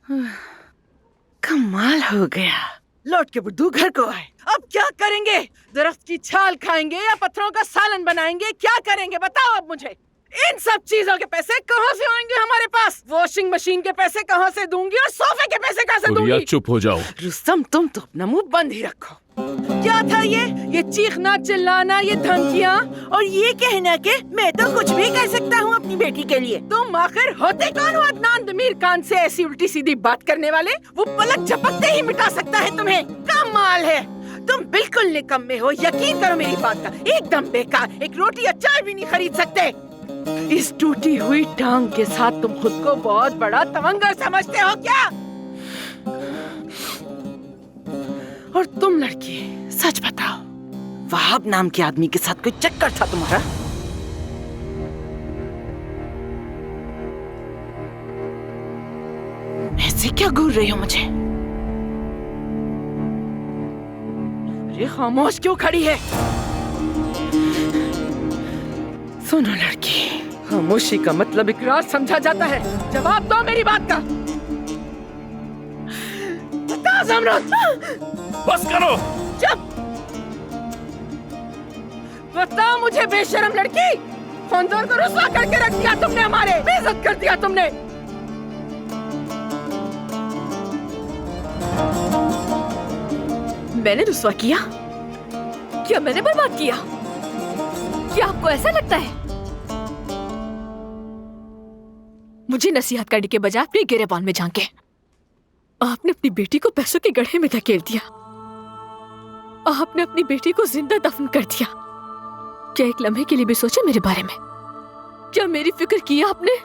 कमाल हो गया, लौट के बुड्ढू घर को आए। अब क्या करेंगे? दरख्त की छाल खाएंगे या पत्थरों का सालन बनाएंगे? क्या करेंगे बताओ अब मुझे। इन सब चीजों के पैसे कहाँ से आएंगे हमारे पास? वॉशिंग मशीन के पैसे कहाँ से दूंगी और सोफे के पैसे कहाँ से दूंगी? चुप हो जाओ। रुस्तम, तुम तो अपना मुंह बंद ही रखो। क्या था ये चीखना चिल्लाना, ये धमकियाँ और ये कहना कि मैं तो कुछ भी कर सकता हूँ अपनी बेटी के लिए। तुम आखिर होते कौन हो अदनान दमीर खान से ऐसी उल्टी सीधी बात करने वाले? वो पलक झपकते ही मिटा सकता है तुम्हें। कमाल है, तुम बिल्कुल निकम्मे हो। यकीन करो मेरी बात का, एकदम बेकार। एक रोटी या चाय भी नहीं खरीद सकते। इस टूटी हुई टांग के साथ तुम खुद को बहुत बड़ा तवंगर समझते हो क्या? और तुम लड़की, सच बताओ, वहाब नाम के आदमी के साथ कोई चक्कर था तुम्हारा? ऐसे क्या घूर रही हो मुझे? अरे खामोश क्यों खड़ी है? सुनो लड़की, खामोशी का मतलब इकरार समझा जाता है। जवाब दो मेरी बात का। बता ज़मरुद। बस करो। चुप। बताओ मुझे बेशरम लड़की, खानदान को रुसवा करके रख दिया तुमने, हमारे बेइज्जत कर दिया तुमने। मैंने रुसवा किया? क्या मैंने बर्बाद किया? क्या आपको ऐसा लगता है? मुझे नसीहत करने के बजाय अपने गिरेबान में झांके आपने अपनी बेटी को पैसों के गड्ढे में धकेल दिया। आपने अपनी बेटी को जिंदा दफन कर दिया। क्या एक लम्हे के लिए भी सोचा मेरे बारे में? क्या मेरी फिक्र की आपने?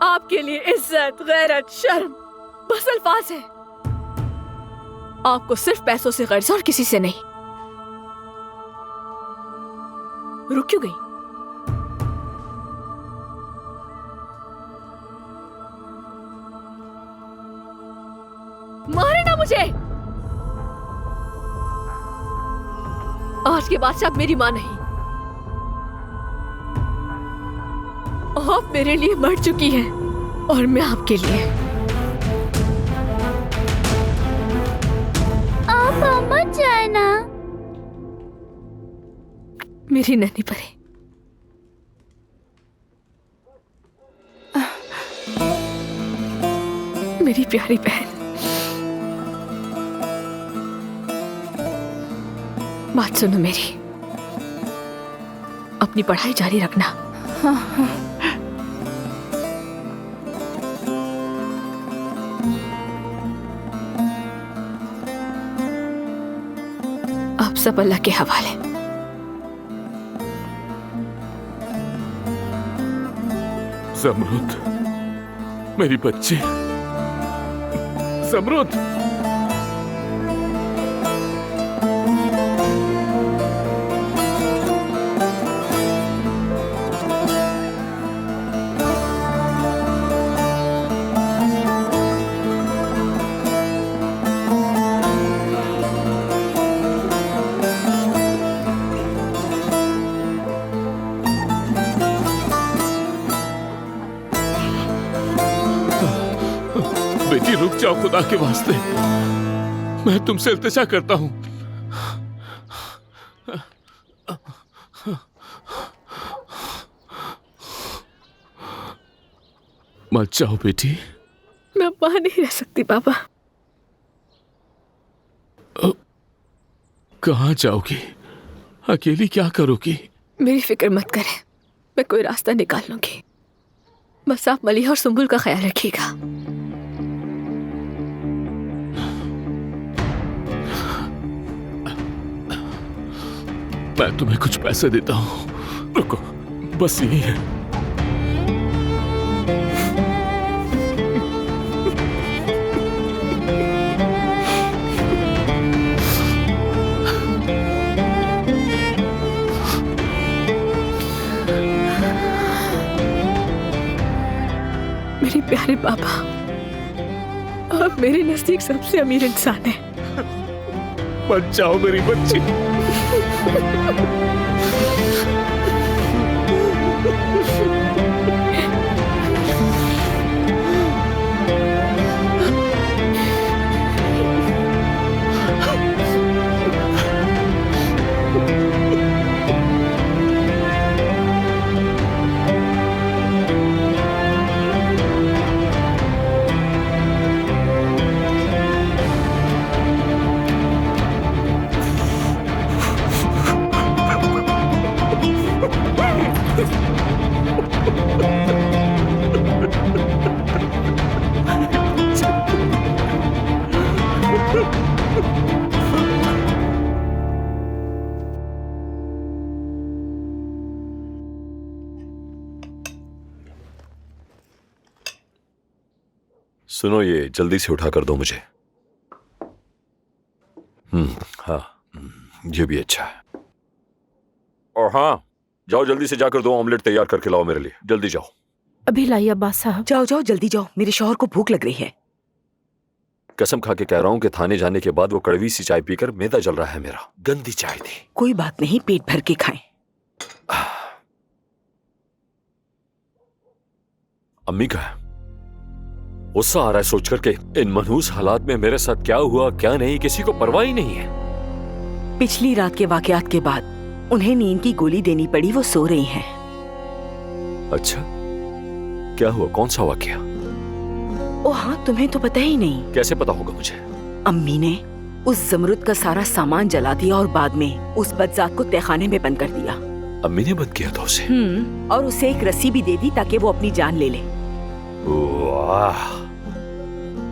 आपके लिए इज्जत, गैरत, शर्म बस अल्फाज है। आपको सिर्फ पैसों से गर्ज और किसी से नहीं। रुक क्यों गई? मारे ना मुझे। आज के बाद से आप मेरी मां नहीं। आप मेरे लिए मर चुकी हैं और मैं आपके लिए। आप मत जाना। मेरी नन्ही परी, मेरी प्यारी बहन, बात सुनो मेरी। अपनी पढ़ाई जारी रखना। आप सब अल्लाह के हवाले। ज़मरुद, मेरी बच्ची ज़मरुद। बेटी रुक जाओ, खुदा के वास्ते, मैं तुमसे इल्तिजा करता हूं। मत जाओ बेटी। मैं वहां नहीं रह सकती पापा। कहाँ जाओगी? अकेली क्या करोगी? मेरी फिक्र मत करें, मैं कोई रास्ता निकाल लूंगी। बस आप मलिहा और सुंबुल का ख्याल रखिएगा। मैं तुम्हें कुछ पैसे देता हूँ, रुको, बस यही है। मेरे प्यारे पापा, आप मेरे नजदीक सबसे अमीर इंसान हैं। मत जाओ मेरी बच्ची। सुनो, ये जल्दी से उठा कर दो मुझे। हाँ, ये भी अच्छा है। और हाँ, जाओ जल्दी से जाकर 2 ऑमलेट तैयार करके लाओ मेरे लिए, जल्दी जाओ। अभी लाइए अब्बास साहब। जाओ जाओ जल्दी जाओ, मेरे शौहर को भूख लग रही है। कसम खा के कह रहा हूँ कि थाने जाने के बाद वो कड़वी सी चाय पीकर मैदा जल रहा है मेरा। गंदी चाय थी। कोई बात नहीं, पेट भर के खाएं। अम्मी का गुस्सा आ रहा है सोचकर के इन मनहूस हालात में मेरे साथ क्या हुआ क्या नहीं किसी को परवाह ही नहीं है। पिछली रात के वाकयात के बाद उन्हें नींद की गोली देनी पड़ी, वो सो रही हैं। अच्छा, क्या हुआ? कौन सा वाकया? ओ हाँ, तुम्हें तो पता ही नहीं। कैसे पता होगा मुझे? अम्मी ने उस जमरुद का सारा सामान जला दिया और बाद में उस बदजात को तहखाने में बंद कर दिया। अम्मी ने बंद किया था उसे? और उसे एक रस्सी भी दे दी ताकि वो अपनी जान ले ले। वाह,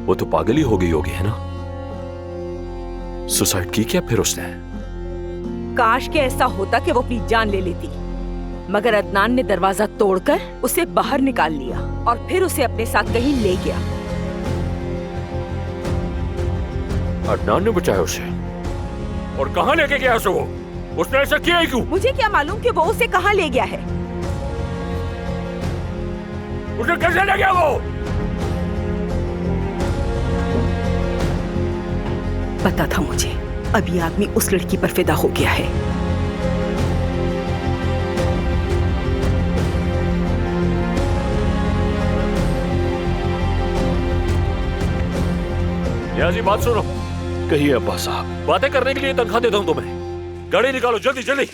वो तो पागल ही हो गई होगी, है ना? सुसाइड की क्या फिर उसने? काश के ऐसा होता कि वो अपनी जान ले लेती, मगर अदनान ने दरवाजा तोड़कर उसे बाहर निकाल लिया और फिर उसे अपने साथ कहीं ले गया। अदनान ने बचाया उसे? और कहाँ लेके गया उसे वो? उसने ऐसा किया ही क्यों? मुझे क्या मालूम कि वो उसे कहाँ ले गया है। उसे कैसे ले गया वो? पता था मुझे, अब ये आदमी उस लड़की पर फिदा हो गया है। नियाजी, बात सुनो। कहिए अब्बास साहब। बातें करने के लिए तनख्वाह देता हूं तुम्हें। गाड़ी निकालो जल्दी जल्दी।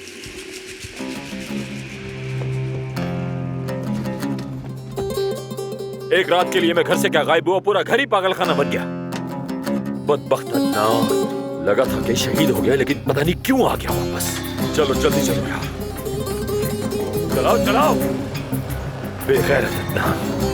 एक रात के लिए मैं घर से क्या गायब हुआ, पूरा घर ही पागलखाना बन गया। बदबख्त अदनान लगा था कि शहीद हो गया, लेकिन पता नहीं क्यों आ गया वापस। चलो जल्दी चलो यार, चलाओ चलाओ। बेगैरत अदनान।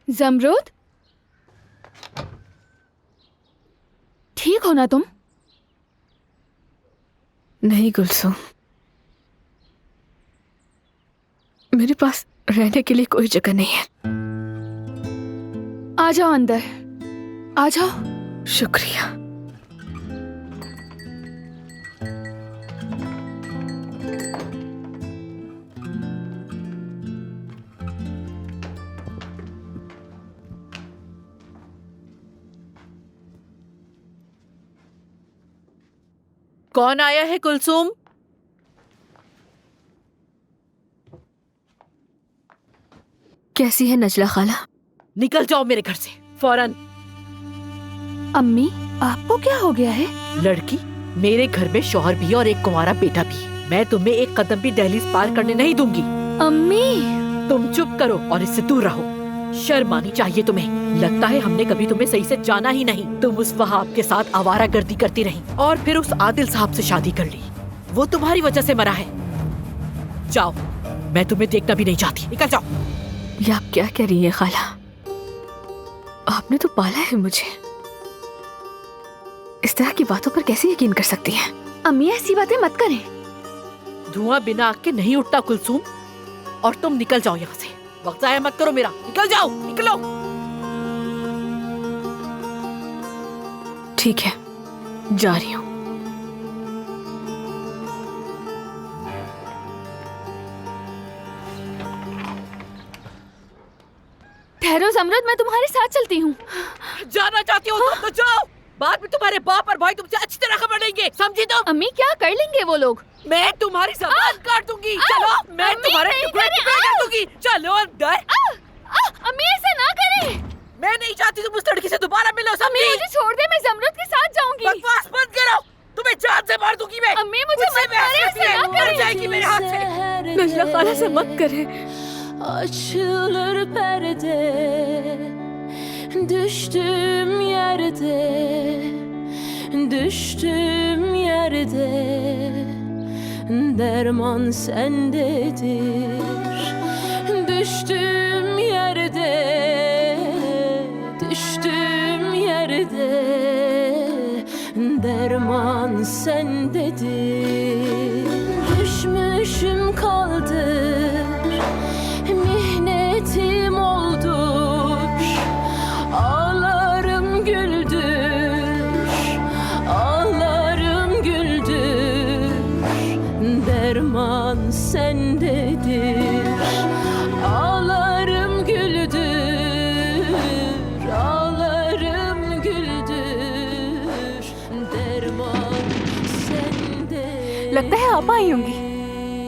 जमरुद, ठीक हो ना तुम? नहीं गुलसुम, मेरे पास रहने के लिए कोई जगह नहीं है। आ जाओ अंदर, आ जाओ। शुक्रिया। कौन आया है कुलसुम? कैसी है नजला खाला? निकल जाओ मेरे घर से फौरन। अम्मी, आपको क्या हो गया है? लड़की, मेरे घर में शौहर भी और एक कुंवारा बेटा भी। मैं तुम्हें एक कदम भी दहलीज पार करने नहीं दूंगी। अम्मी, तुम चुप करो और इससे दूर रहो। शर्म आनी चाहिए तुम्हें। लगता है हमने कभी तुम्हें सही से जाना ही नहीं। तुम उस वहाब के साथ आवारागर्दी करती रही और फिर उस आदिल साहब से शादी कर ली। वो तुम्हारी वजह से मरा है। जाओ, मैं तुम्हें देखना भी नहीं चाहती। निकल जाओ। ये आप क्या कह रही है खाला? आपने तो पाला है मुझे। इस तरह की बातों पर कैसे यकीन कर सकती हैं? अम्मी ऐसी बातें मत करें। धुआं बिना आग के नहीं उठता कुलसुम। और तुम निकल जाओ यहाँ से। वक्त जाया मत करो मेरा। निकल जाओ, निकलो। ठीक है, जा रही हूँ। ठहरो जमरुद, मैं तुम्हारे साथ चलती हूँ। जाना चाहती हो तो जाओ। बाद में तुम्हारे बाप और भाई तुमसे अच्छी तरह खबर लेंगे, समझी तुम? अम्मी, क्या कर लेंगे वो लोग? मैं तुम्हारी ज़बान काट दूंगी। चलो, मैं अम्मी, तुम्हारे नहीं टुकड़े करे, टुकड़े कर दूंगी। चाहती तुम उस लड़की से दोबारा मिलो? अम्मी मुझे छोड़ दे, मैं जमरुद के साथ जाऊंगी। बकवास बंद करो, तुम्हें जान से मार दूंगी मैं। अम्मी मुझे मत मारे, ऐसा ना मर करें। जाएगी मेरे हाथ से। नजला खाला से मत करे। Açılır perde, düştüğüm yerde, düştüğüm yerde, derman sendedir. Düştüğüm yerde, düştüğüm yerde, derman sendedir. Düşmüşüm kaldır, mihnetim oldur, ağlarım güldür, ağlarım güldür, derman sendedir. Ağlarım güldür, ağlarım güldür, derman sendedir. लगता है आप आई होंगी।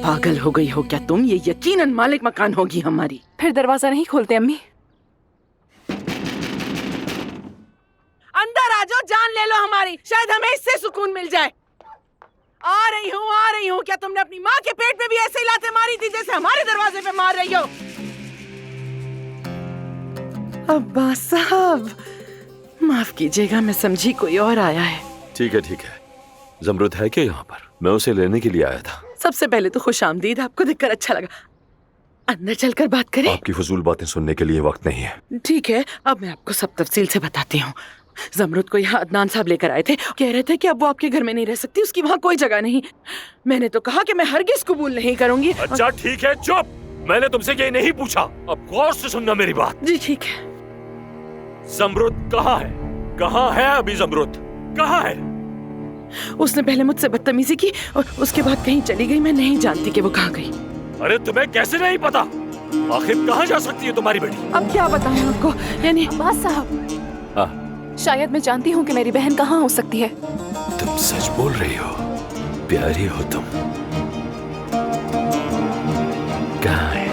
पागल हो गई हो क्या तुम? ये यकीनन मालिक मकान होगी हमारी। फिर दरवाजा नहीं खोलते अम्मी? अंदर आ जाओ, जान ले लो हमारी, शायद हमें इससे सुकून मिल जाए। आ रही हूँ। क्या तुमने अपनी माँ के पेट में भी ऐसे ही लाते मारी थी जैसे हमारे दरवाजे पे मार रही हो? अब्बास साहब, माफ कीजिएगा, मैं समझी कोई और आया है। ठीक है ठीक है। जमरुद है क्या यहाँ पर? मैं उसे लेने के लिए आया था। सबसे पहले तो खुशामदीद, आपको देखकर अच्छा लगा। अंदर चलकर बात करें? आपकी फजूल बातें सुनने के लिए वक्त नहीं है। ठीक है, अब मैं आपको सब तफसील से बताती हूँ। जमरुद को यहाँ अदनान साहब लेकर आए थे, कह रहे थे कि अब वो आपके घर में नहीं रह सकती, उसकी वहाँ कोई जगह नहीं। मैंने तो कहा कि मैं हरगिज कबूल नहीं करूंगी। अच्छा ठीक है, चुप। मैंने तुमसे ये नहीं पूछा, अब गौर से सुनना मेरी बात। जी ठीक है। जमरुद कहाँ है? कहाँ है अभी जमरुद? कहाँ है? उसने पहले मुझसे बदतमीजी की और उसके बाद कहीं चली गई। मैं नहीं जानती कि वो कहाँ गई। अरे तुम्हें कैसे नहीं पता? आखिर कहाँ जा सकती है तुम्हारी बेटी? अब क्या बताऊं आपको, यानी अब्बास साहब, हाँ, शायद मैं जानती हूँ कि मेरी बहन कहाँ हो सकती है। तुम सच बोल रही हो? प्यारी हो तुम। कहाँ है?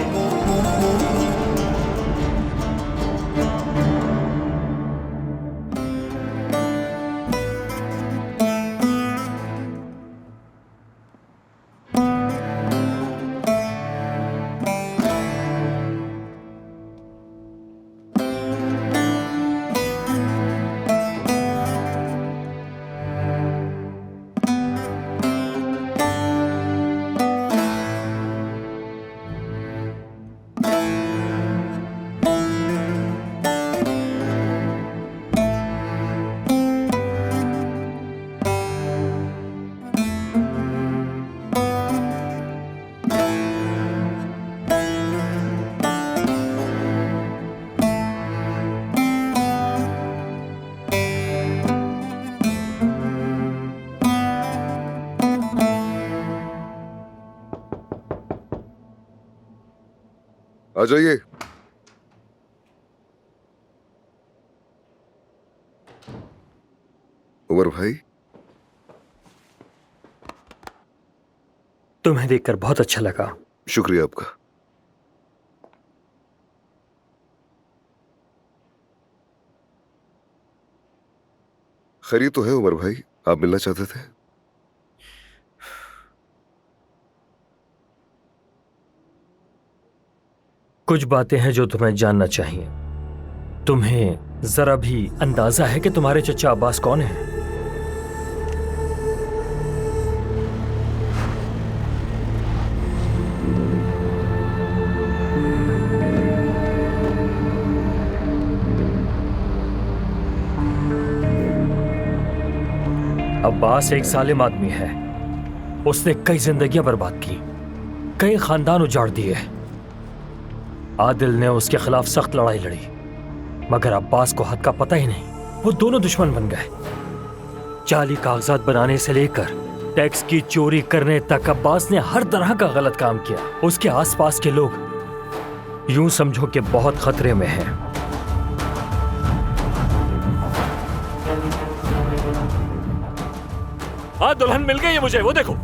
आ जाइए। उमर भाई, तुम्हें देखकर बहुत अच्छा लगा। शुक्रिया आपका। खैरियत तो है उमर भाई, आप मिलना चाहते थे? कुछ बातें हैं जो तुम्हें जानना चाहिए। तुम्हें जरा भी अंदाजा है कि तुम्हारे चचा अब्बास कौन है? अब्बास एक जालिम आदमी है। उसने कई जिंदगियां बर्बाद की, कई खानदान उजाड़ दिए। आदिल ने उसके खिलाफ सख्त लड़ाई लड़ी, मगर अब्बास को हद का पता ही नहीं। वो दोनों दुश्मन बन गए। जाली कागजात बनाने से लेकर टैक्स की चोरी करने तक अब्बास ने हर तरह का गलत काम किया। उसके आसपास के लोग यूं समझो कि बहुत खतरे में हैं। हाँ, दुल्हन मिल गई है मुझे, वो देखो।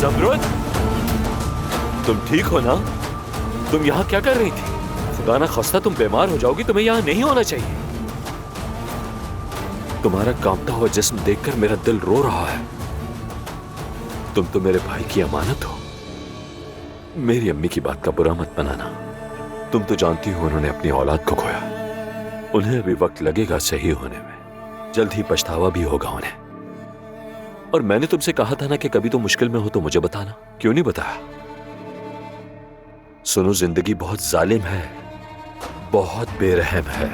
जमरुद, तुम ठीक हो ना? तुम यहाँ क्या कर रही थी? खुदा ना खास्ता तुम बीमार हो जाओगी, तुम्हें यहाँ नहीं होना चाहिए। तुम्हारा कांपता हुआ जिस्म देखकर मेरा दिल रो रहा है। तुम तो मेरे भाई की अमानत हो। मेरी अम्मी की बात का बुरा मत बनाना। तुम तो जानती हो उन्होंने अपनी औलाद को खोया। उन्हें अभी वक्त लगेगा सही होने में, जल्द ही पछतावा भी होगा उन्हें। और मैंने तुमसे कहा था ना कि कभी तो मुश्किल में हो तो मुझे बताना, क्यों नहीं बताया? सुनो, जिंदगी बहुत जालिम है, बहुत बेरहम है।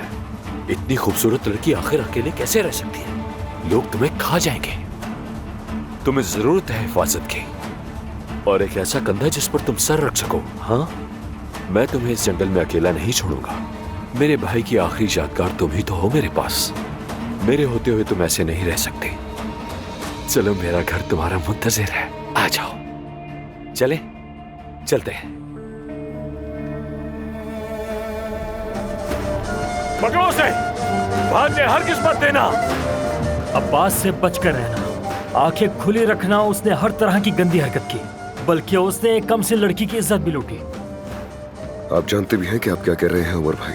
इतनी खूबसूरत लड़की आखिर अकेले कैसे रह सकती है? लोग तुम्हें खा जाएंगे। तुम्हें जरूरत है हिफाजत की और एक ऐसा कंधा जिस पर तुम सर रख सको। हाँ, मैं तुम्हें इस जंगल में अकेला नहीं छोड़ूंगा। मेरे भाई की आखिरी यादगार तुम ही तो हो मेरे पास। मेरे होते हुए तुम ऐसे नहीं रह सकते। चलो, मेरा घर तुम्हारा मुंतजिर है, आ जाओ। चलते हैं। पकड़ो उसे, भागने हरगिज़ मत देना। अब्बास से बचकर रहना, आंखें खुली रखना। उसने हर तरह की गंदी हरकत की, बल्कि उसने एक कम से लड़की की इज्जत भी लूटी। आप जानते भी हैं कि आप क्या कर रहे हैं उमर भाई?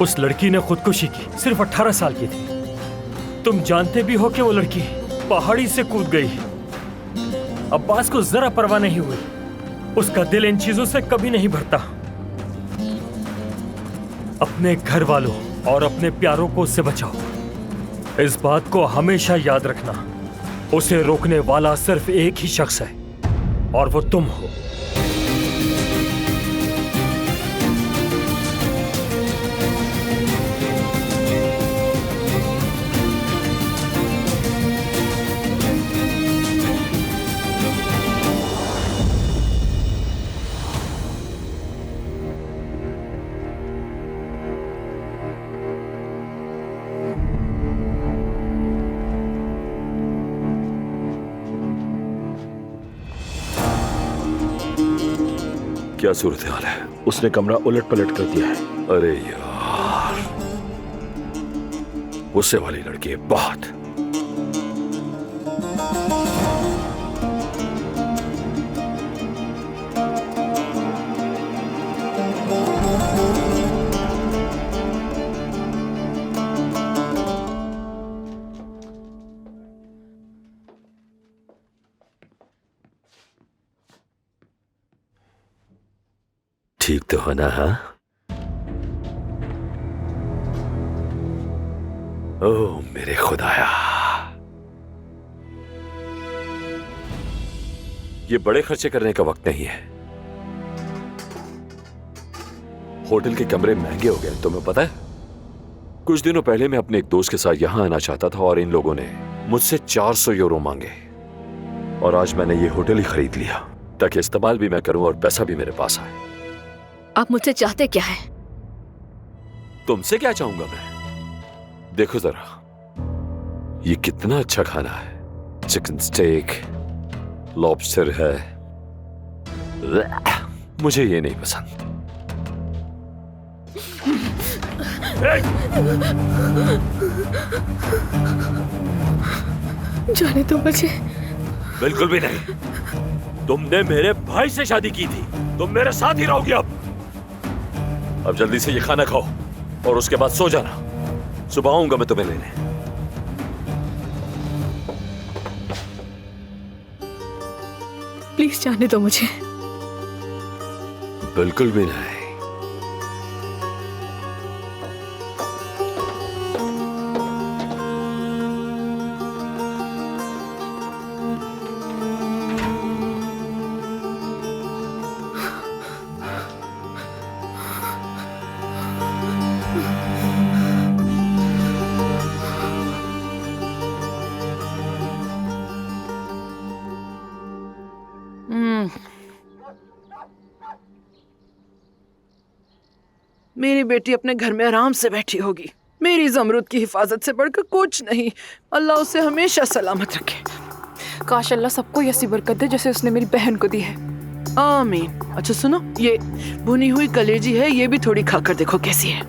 उस लड़की ने खुदकुशी की, सिर्फ 18 साल की थी। तुम जानते भी हो कि वो लड़की पहाड़ी से कूद गई। अब्बास को जरा परवाह नहीं हुई। उसका दिल इन चीजों से कभी नहीं भरता। अपने घर वालों और अपने प्यारों को उससे बचाओ। इस बात को हमेशा याद रखना। उसे रोकने वाला सिर्फ एक ही शख्स है और वो तुम हो। क्या सूरत हाल है? उसने कमरा उलट पलट कर दिया है। अरे यार, गुस्से वाली लड़की है बहुत। ठीक तो हो ना? हाँ, ओह मेरे खुदाया, ये बड़े खर्चे करने का वक्त नहीं है। होटल के कमरे महंगे हो गए, तुम्हें पता है? कुछ दिनों पहले मैं अपने एक दोस्त के साथ यहां आना चाहता था और इन लोगों ने मुझसे 400 यूरो मांगे। और आज मैंने ये होटल ही खरीद लिया ताकि इस्तेमाल भी मैं करूं और पैसा भी मेरे पास आए। आप मुझसे चाहते क्या है? तुमसे क्या चाहूंगा मैं? देखो जरा, ये कितना अच्छा खाना है। चिकन स्टेक, लॉबस्टर है। मुझे ये नहीं पसंद। जाने दो मुझे। बिल्कुल भी नहीं। तुमने मेरे भाई से शादी की थी, तुम मेरे साथ ही रहोगी। अब जल्दी से ये खाना खाओ और उसके बाद सो जाना। सुबह आऊंगा मैं तुम्हें लेने। प्लीज जाने दो मुझे। बिल्कुल भी नहीं। मेरी बेटी अपने घर में आराम से बैठी होगी। मेरी ज़मरूद की हिफाजत से बढ़कर कुछ नहीं। अल्लाह उसे हमेशा सलामत रखे। काश अल्लाह सबको ऐसी बरकत दे जैसे उसने मेरी बहन को दी है। आमीन। अच्छा सुनो, ये भुनी हुई कलेजी है, ये भी थोड़ी खाकर देखो कैसी है।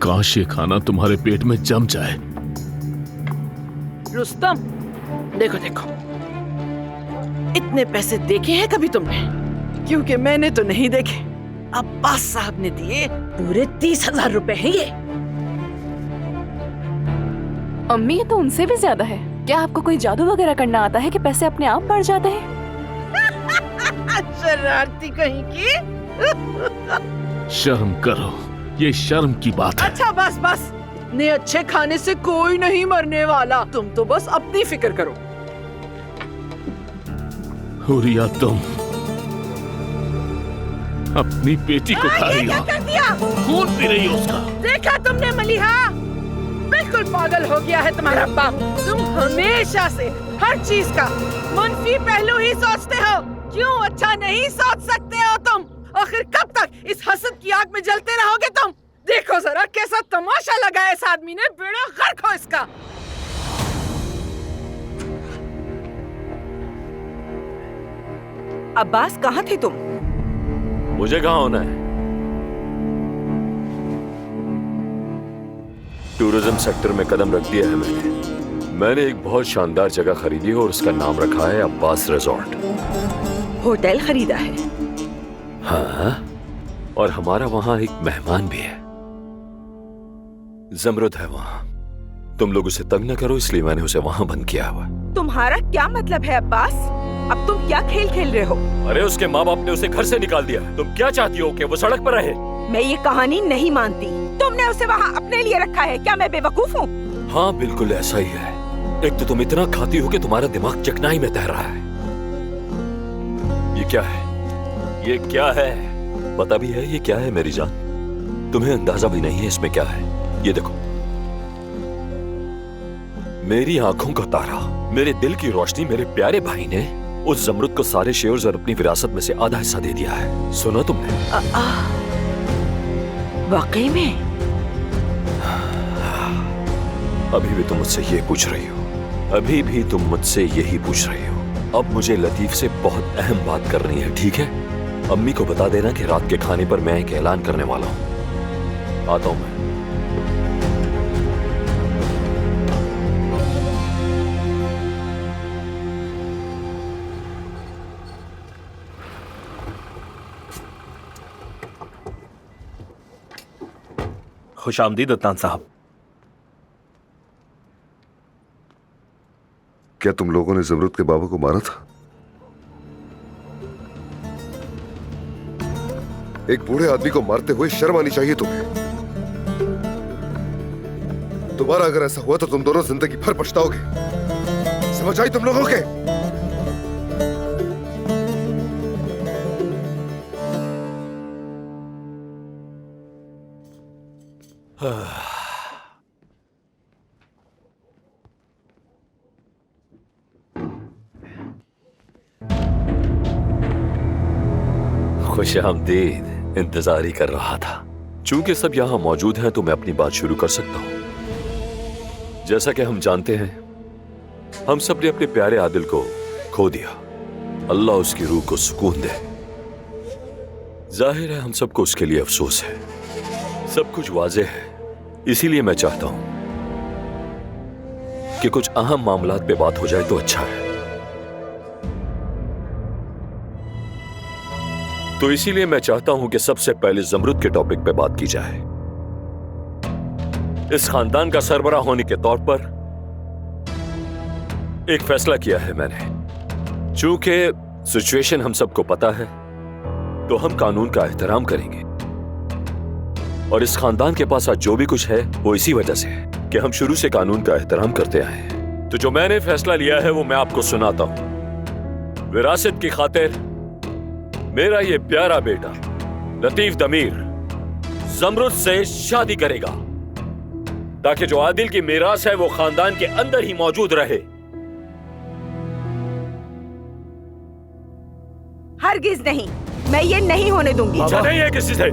काश ये खाना तुम्हारे पेट में जम जाए। रुस्तम, देखो देखो, इतने पैसे देखे हैं कभी तुमने? क्योंकि मैंने तो नहीं देखे। अब्बास साहब ने दिए पूरे 30,000 रुपए हैं ये। अम्मी ये तो उनसे भी ज्यादा है। क्या आपको कोई जादू वगैरह करना आता है कि पैसे अपने आप बढ़ जाते हैं? शरारती कहीं की। शर्म करो, ये शर्म की बात है। अच्छा बस बस, इतने अच्छे खाने से कोई नहीं मरने वाला। तुम तो बस अपनी फिक्र करो। हुरिया, तुम अपनी बेटी को खा रही क्या हो, कर दिया? खून पी रही हो उसका। देखा तुमने मलिहा, बिल्कुल पागल हो गया है तुम्हारा बाप। तुम हमेशा से हर चीज का मुनफी पहलू ही सोचते हो। क्यों अच्छा नहीं सोच सकते हो तुम? आखिर कब तक इस हसद की आग में जलते रहोगे तुम? देखो जरा कैसा तमाशा लगाया इस आदमी ने। बेड़ा गर्क हो इसका। अब्बास, कहाँ थे तुम? मुझे कहाँ होना है? टूरिज्म सेक्टर में कदम रख दिया है मैंने एक बहुत शानदार जगह खरीदी और उसका नाम रखा है अब्बास रिजॉर्ट। होटल खरीदा है? हाँ, और हमारा वहाँ एक मेहमान भी है, जमरुद है वहाँ। तुम लोग उसे तंग न करो, इसलिए मैंने उसे वहाँ बंद किया हुआ। तुम्हारा क्या मतलब है अब्बास? अब तुम क्या खेल खेल रहे हो? अरे उसके माँ बाप ने उसे घर से निकाल दिया। तुम क्या चाहती हो कि वो सड़क पर रहे? मैं ये कहानी नहीं मानती। तुमने उसे वहाँ अपने लिए रखा है। क्या मैं बेवकूफ हूँ? हाँ बिल्कुल ऐसा ही है। एक तो तुम इतना खाती हो कि तुम्हारा दिमाग चकनाई में तैर रहा है। ये क्या है? ये क्या है? पता भी है ये क्या है मेरी जान? तुम्हें अंदाजा भी नहीं है इसमें क्या है। ये देखो, मेरी आंखों का तारा, मेरे दिल की रोशनी, मेरे प्यारे भाई ने उस जमरुद को सारे शेयर्स और अपनी विरासत में से आधा हिस्सा दे दिया है। सुना तुमने? वाकई में? अभी भी तुम मुझसे ये पूछ रही हो? अभी भी तुम मुझसे यही पूछ रही हो? अब मुझे लतीफ से बहुत अहम बात करनी है, ठीक है? अम्मी को बता देना कि रात के खाने पर मैं एक ऐलान करने वाला हूं। आता हूं मैं। खुशामदीद अदनान साहब। क्या तुम लोगों ने जमरुद के बाबा को मारा था? एक बूढ़े आदमी को मारते हुए शर्म आनी चाहिए तुम्हें। दोबारा अगर ऐसा हुआ तो तुम दोनों जिंदगी भर पछताओगे। समझ आई तुम लोगों के? खुशामदीद, इंतजार ही कर रहा था। चूंकि सब यहां मौजूद हैं तो मैं अपनी बात शुरू कर सकता हूं। जैसा कि हम जानते हैं, हम सब ने अपने प्यारे आदिल को खो दिया। अल्लाह उसकी रूह को सुकून दे। जाहिर है हम सबको उसके लिए अफसोस है। सब कुछ वाज़ेह है, इसीलिए मैं चाहता हूं कि कुछ अहम मामलात पे बात हो जाए तो अच्छा है। तो इसीलिए मैं चाहता हूं कि सबसे पहले जमरुद के टॉपिक पे बात की जाए। इस खानदान का सरबराह होने के तौर पर एक फैसला किया है मैंने। चूंकि सिचुएशन हम सबको पता है, तो हम कानून का एहतराम करेंगे। और इस खानदान के पास आज जो भी कुछ है वो इसी वजह से है कि हम शुरू से कानून का एहतराम करते आए हैं। तो जो मैंने फैसला लिया है वो मैं आपको सुनाता हूं। विरासत की खातिर मेरा ये प्यारा बेटा लतीफ दमीर जमरुद से शादी करेगा, ताकि जो आदिल की मीरास है वो खानदान के अंदर ही मौजूद रहे। हरगिज नहीं, मैं ये नहीं होने दूंगी। पूछा नहीं है किसी से।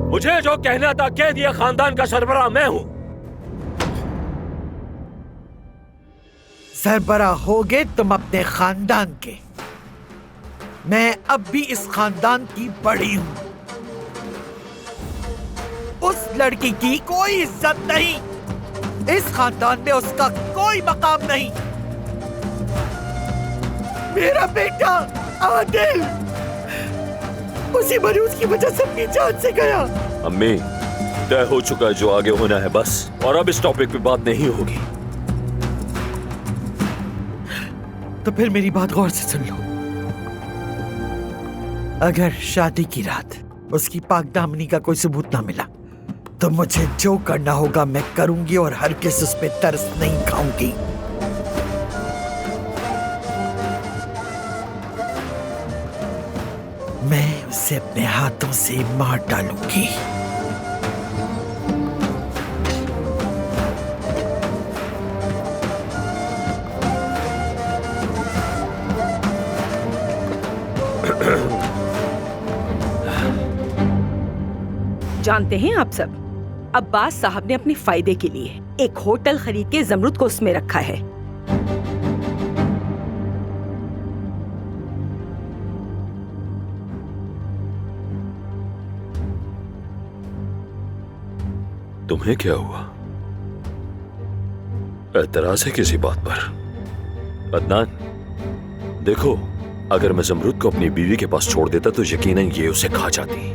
मुझे जो कहना था कह दिया। खानदान का सरबराह मैं हूं। सरबराह होगे तुम अपने खानदान के। मैं अब भी इस खानदान की बड़ी हूं। उस लड़की की कोई इज्जत नहीं। इस खानदान में उसका कोई मकाम नहीं। मेरा बेटा आदिल उसी मरीज की वजह से अपनी जान से गया। अम्मी, तय हो चुका है जो आगे होना है बस, और अब इस टॉपिक पे बात नहीं होगी। तो फिर मेरी बात गौर से सुन लो। अगर शादी की रात उसकी पाक दामनी का कोई सबूत ना मिला तो मुझे जो करना होगा मैं करूंगी और हरगिज़ उस पे तरस नहीं खाऊंगी। मैं उसे अपने हाथों से मार डालूंगी। जानते हैं आप सब, अब्बास साहब ने अपने फायदे के लिए एक होटल खरीद के जमरुद को उसमें रखा है। तुम्हें क्या हुआ? एतराज है किसी बात पर? अदनान, देखो, अगर मैं जमरुद को अपनी बीवी के पास छोड़ देता तो यकीनन ये उसे खा जाती।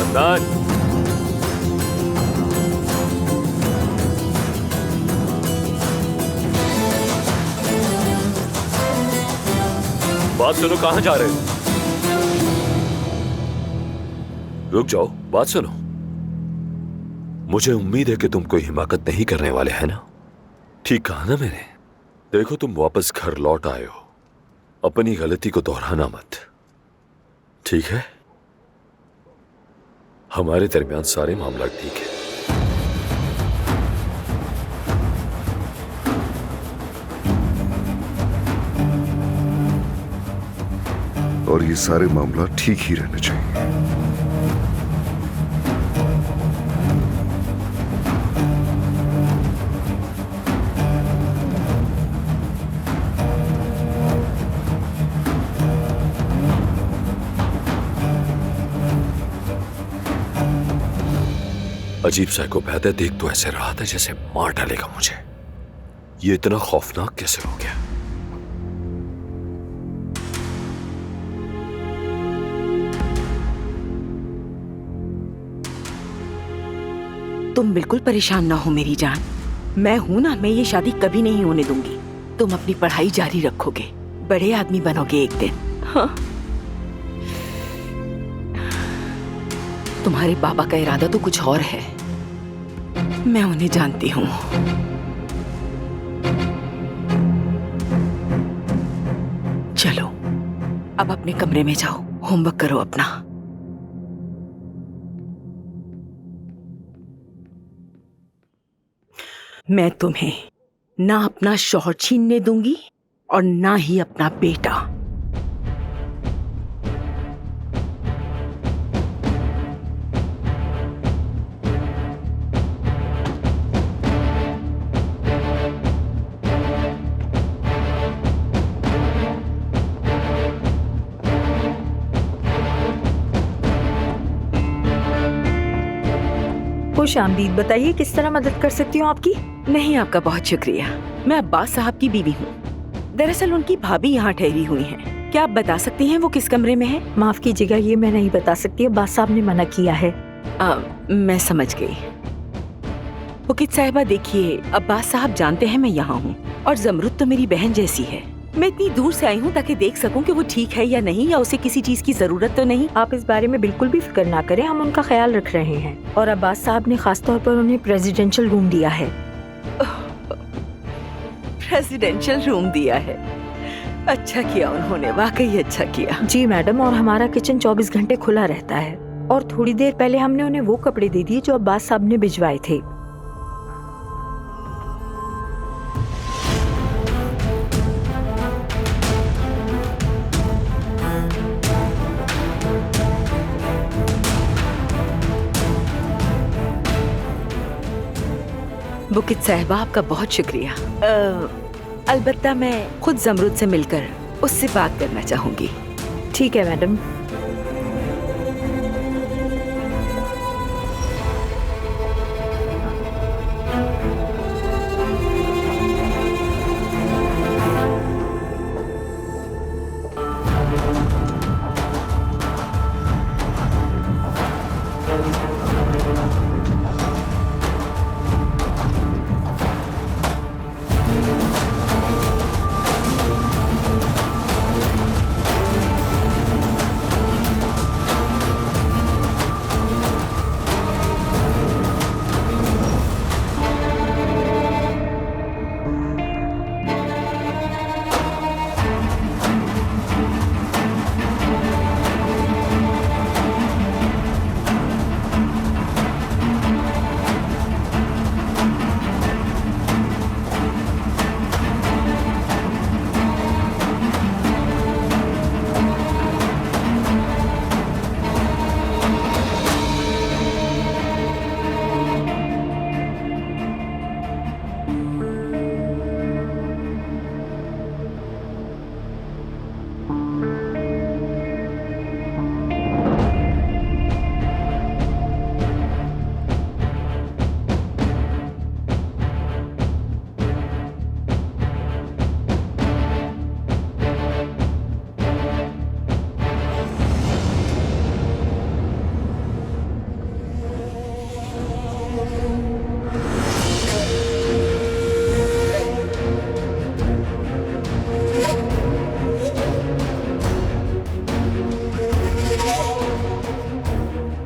अदनान, बात सुनो, कहां जा रहे हो? रुक जाओ, बात सुनो। मुझे उम्मीद है कि तुम कोई हिमाकत नहीं करने वाले हैं ना? ठीक कहा ना मैंने? देखो, तुम वापस घर लौट आए हो, अपनी गलती को दोहराना मत, ठीक है? हमारे दरमियान सारे मामला ठीक है। और ये सारे मामला ठीक ही रहने चाहिए। अजीब सा को बहते देख तो ऐसे रहा था जैसे मार डालेगा मुझे। ये इतना खौफनाक कैसे हो गया? तुम बिल्कुल परेशान ना हो मेरी जान, मैं हूं ना, मैं ये शादी कभी नहीं होने दूंगी। तुम अपनी पढ़ाई जारी रखोगे, बड़े आदमी बनोगे एक दिन। हाँ। तुम्हारे बाबा का इरादा तो कुछ और है, मैं उन्हें जानती हूँ। चलो अब अपने कमरे में जाओ, होमवर्क करो अपना। मैं तुम्हें ना अपना शौहर छीनने दूंगी और ना ही अपना बेटा। खुशामदीद, बताइए किस तरह मदद कर सकती हूँ आपकी? नहीं, आपका बहुत शुक्रिया। मैं अब्बास साहब की बीवी हूँ। दरअसल उनकी भाभी यहाँ ठहरी हुई हैं। क्या आप बता सकती हैं वो किस कमरे में है? माफ कीजिएगा, ये मैं नहीं बता सकती, अब्बास साहब ने मना किया है। मैं समझ गई। वकील साहिबा, देखिए, अब्बास साहब जानते हैं मैं यहाँ हूँ और जमरुद तो मेरी बहन जैसी है। मैं इतनी दूर से आई हूँ ताकि देख सकूं कि वो ठीक है या नहीं, या उसे किसी चीज की जरूरत तो नहीं। आप इस बारे में बिल्कुल भी फिक्र ना करें, हम उनका ख्याल रख रहे हैं। और अब्बास साहब ने खास तौर पर उन्हें प्रेसिडेंशियल रूम दिया है। प्रेसिडेंशियल रूम दिया है? अच्छा किया उन्होंने, वाकई अच्छा किया। जी मैडम, और हमारा किचन 24 घंटे खुला रहता है। और थोड़ी देर पहले हमने उन्हें वो कपड़े दे दिए जो अब्बास साहब ने भिजवाए थे। बुकित साहिबा, आपका बहुत शुक्रिया। अलबत्ता मैं खुद जमरुद से मिलकर उससे बात करना चाहूंगी। ठीक है मैडम।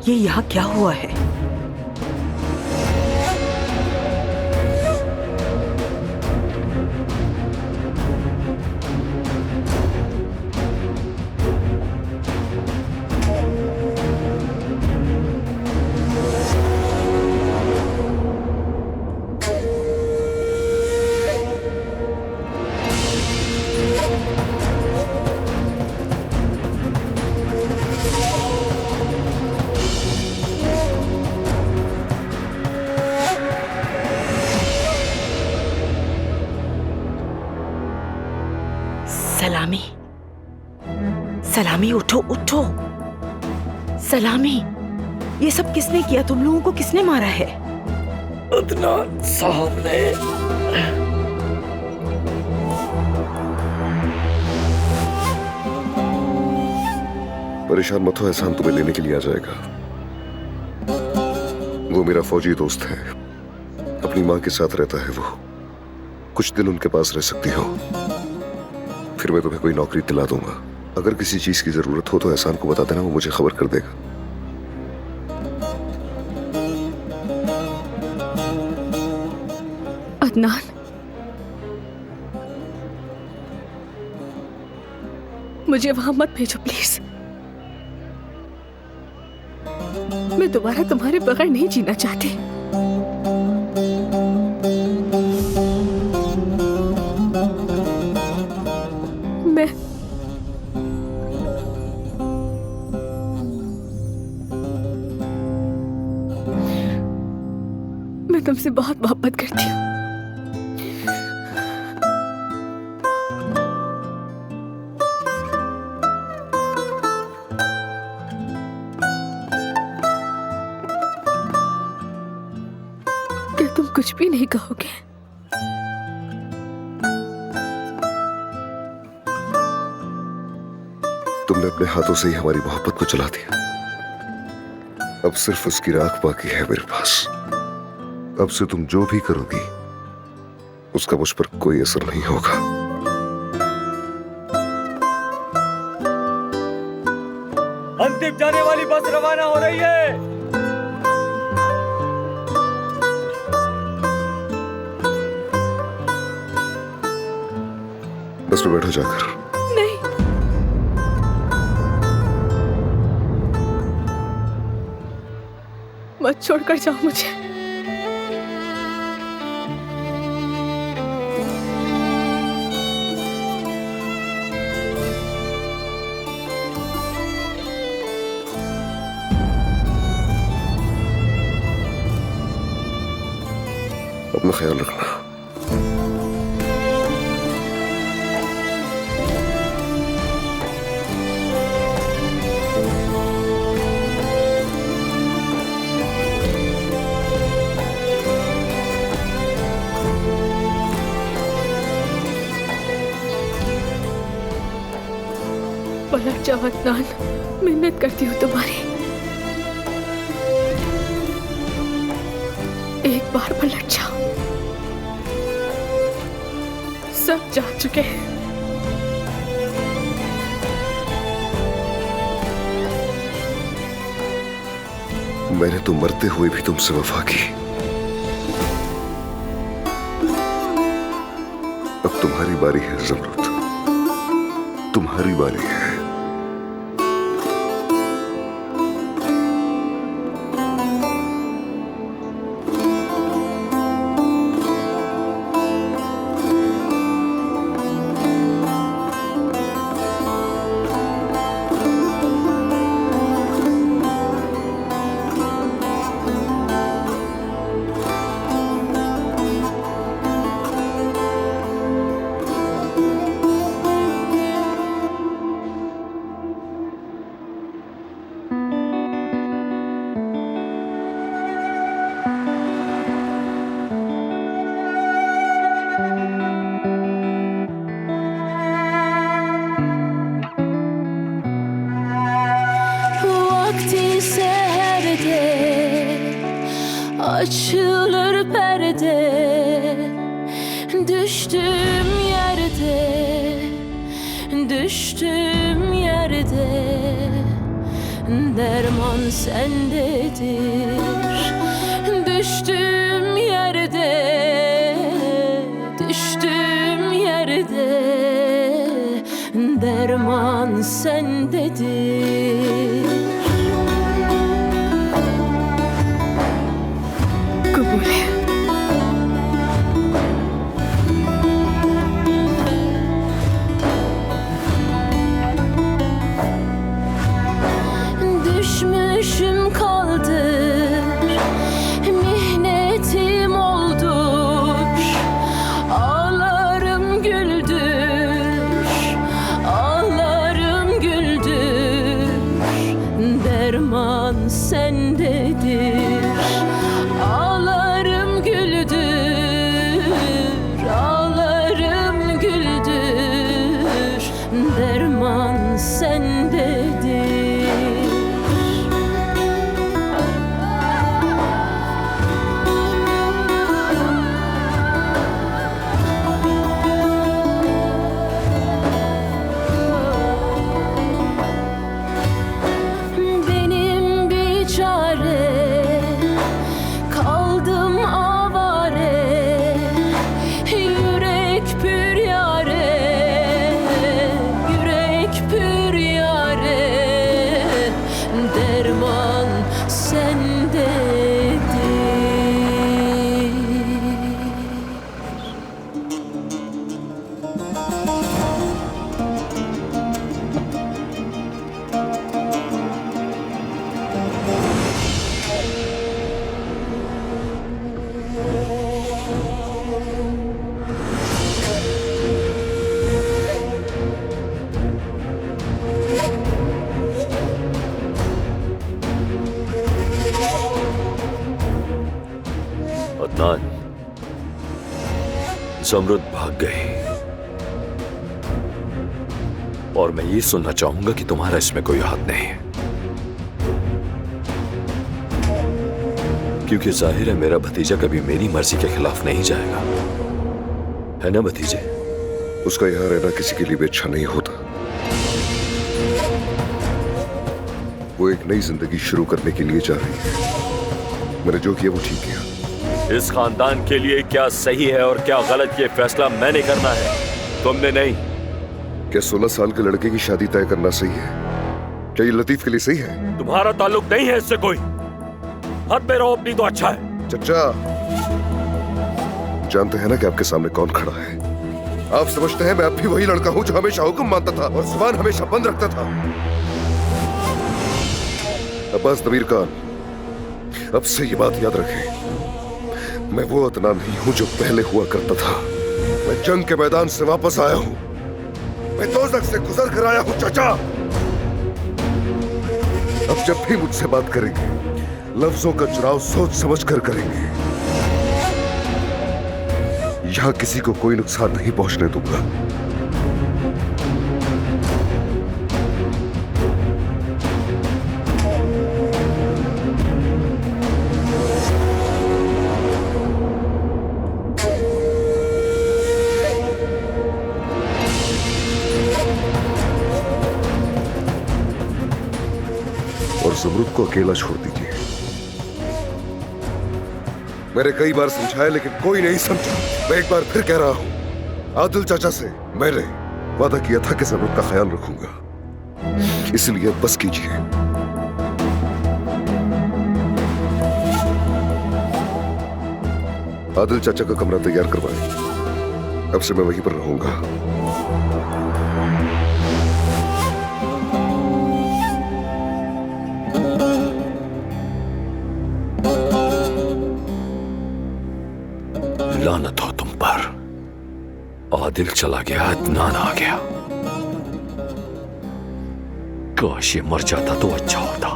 ये यहाँ क्या हुआ है? सलामी, सलामी उठो उठो। सलामी, ये सब किसने किया? तुम लोगों को किसने मारा है? अदनान साहब ने। परेशान मत हो, एहसान तुम्हें लेने के लिए आ जाएगा। वो मेरा फौजी दोस्त है, अपनी माँ के साथ रहता है वो। कुछ दिन उनके पास रह सकती हो, फिर मैं तुम्हें कोई नौकरी दिला दूंगा। अगर किसी चीज की जरूरत हो तो एहसान को बता देना, वो मुझे खबर कर देगा। अदनान, मुझे वहां मत भेजो प्लीज। मैं दोबारा तुम्हारे बगैर नहीं जीना चाहती। मैं तुमसे बहुत मोहब्बत करती हूँ। क्या तुम कुछ भी नहीं कहोगे? तुमने अपने हाथों से ही हमारी मोहब्बत को जला दिया। अब सिर्फ उसकी राख बाकी है मेरे पास। अब से तुम जो भी करोगी उसका मुझ पर कोई असर नहीं होगा। अंतिम जाने वाली बस रवाना हो रही है। बस में बैठो जाकर। नहीं, मत छोड़कर जाओ मुझे। अपना ख्याल रखना। पलट जाओ अदनान, मिन्नत करती हूँ तुम्हारी। एक बार पलट जाओ। सब जान चुके हैं। मैंने तो मरते हुए भी तुमसे वफा की। अब तुम्हारी बारी है ज़मरुद, तुम्हारी बारी है। Açılır perde, düştüm yerde, düştüm yerde. derman sendedir. Düştüğüm yerde derman sendedir. कबूल है। Düşmüşüm kaldır, mihnetim oldur. Ağlarım güldür, ağlarım güldür. Derman sendedir. Ağlarım güldür, ağlarım güldür. Derman sendedir. Benim bir çare, kaldım avare. Yürek pür yare, yürek pür yare. Derman sendedir. Adnan, ज़मरुद भाग गई और मैं ये सुनना चाहूंगा कि तुम्हारा इसमें कोई हाथ नहीं है, क्योंकि जाहिर है मेरा भतीजा कभी मेरी मर्जी के खिलाफ नहीं जाएगा, है ना भतीजे? उसका यहाँ रहना किसी के लिए भी अच्छा नहीं होता। वो एक नई जिंदगी शुरू करने के लिए जा रही है। मैंने जो किया वो ठीक किया। इस खानदान के लिए क्या सही है और क्या गलत ये फैसला मैंने करना है, तुमने नहीं। क्या 16 साल के लड़के की शादी तय करना सही है? क्या ये लतीफ के लिए सही है? तुम्हारा ताल्लुक नहीं है इससे कोई। हद में रहो अपनी तो अच्छा है। चचा, जानते हैं ना कि आपके सामने कौन खड़ा है? आप समझते हैं मैं अब भी वही लड़का हूं जो हमेशा हुक्म मानता था और जुबान हमेशा बंद रखता था। अब्बास दमीर खान, अब से ये बात याद रखें, मैं वो अदनान नहीं हूं जो पहले हुआ करता था। मैं जंग के मैदान से वापस आया हूं, मैं दोज़ख से गुजर कर आया हूं चाचा। अब जब भी मुझसे बात करेंगे, लफ्जों का चुनाव सोच समझ कर करेंगे। यहां किसी को कोई नुकसान नहीं पहुंचने दूंगा। और ज़मरुद को अकेला छोड़ दीजिए। मैंने कई बार समझाया लेकिन कोई नहीं समझा। मैं एक बार फिर कह रहा हूं, आदिल चाचा से मैंने वादा किया था कि ज़मरुद का ख्याल रखूंगा, इसलिए बस कीजिए। आदिल चाचा का कमरा तैयार करवाएं। अब से मैं वहीं पर रहूंगा। लानत हो तुम पर। आदिल चला गया, अदनान आ गया। काश ये मर जाता तो अच्छा होता।